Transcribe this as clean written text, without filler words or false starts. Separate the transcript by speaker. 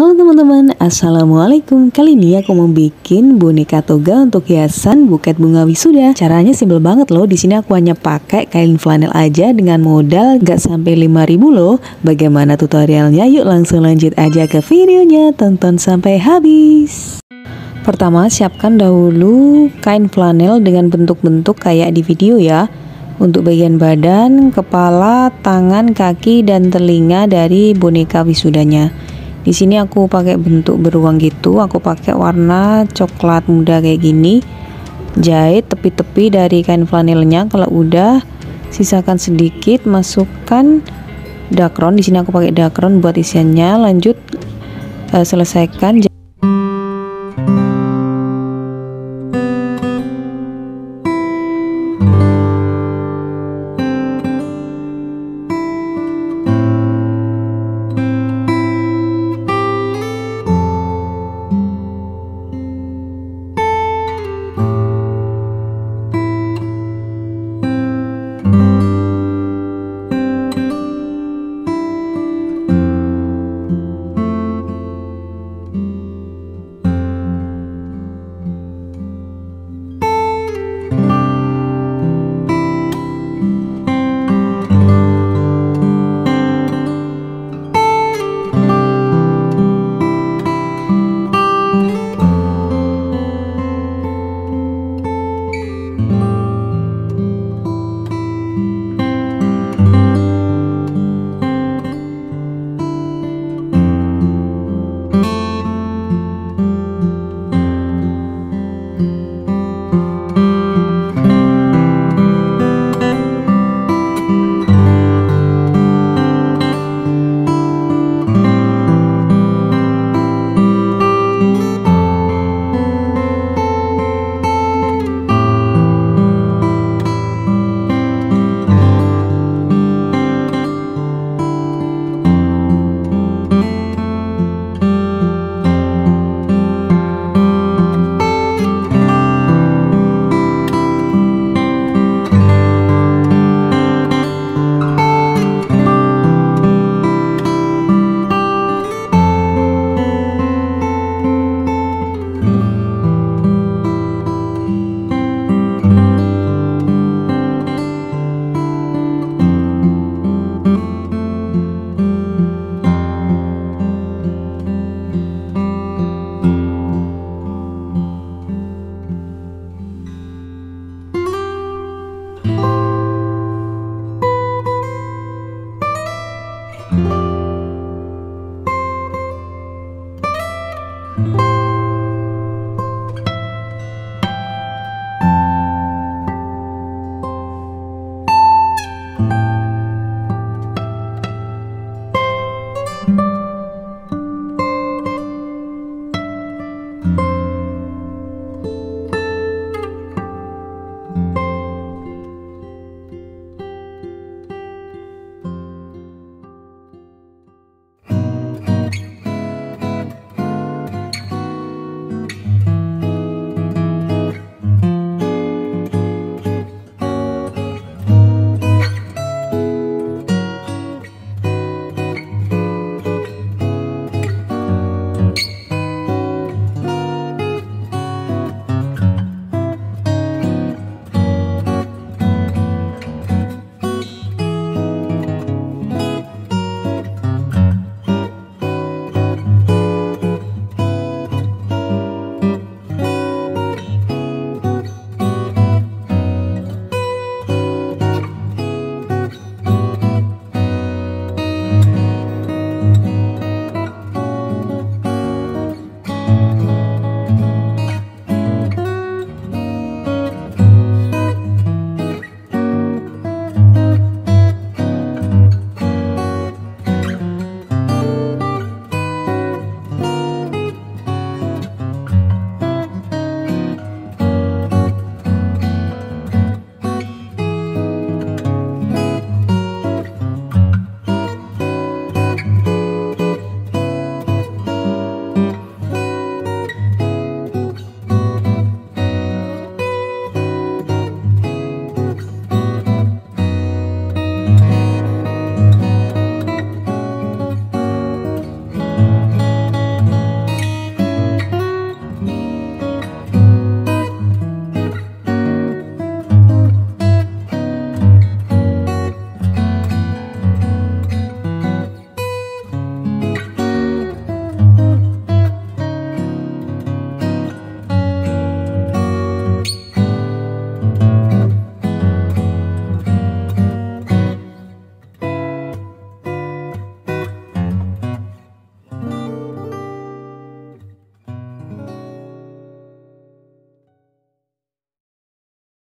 Speaker 1: Halo teman-teman, assalamualaikum. Kali ini aku mau bikin boneka toga untuk hiasan buket bunga wisuda. Caranya simpel banget loh. Di sini aku hanya pakai kain flanel aja dengan modal gak sampai 5.000 loh. Bagaimana tutorialnya? Yuk langsung lanjut aja ke videonya. Tonton sampai habis. Pertama, siapkan dahulu kain flanel dengan bentuk-bentuk kayak di video ya. Untuk bagian badan, kepala, tangan, kaki, dan telinga dari boneka wisudanya. Di sini aku pakai bentuk beruang gitu. Aku pakai warna coklat muda kayak gini. Jahit tepi-tepi dari kain flanelnya. Kalau udah, sisakan sedikit, masukkan dakron. Di sini aku pakai dakron buat isiannya. Lanjut selesaikan.
Speaker 2: Bye.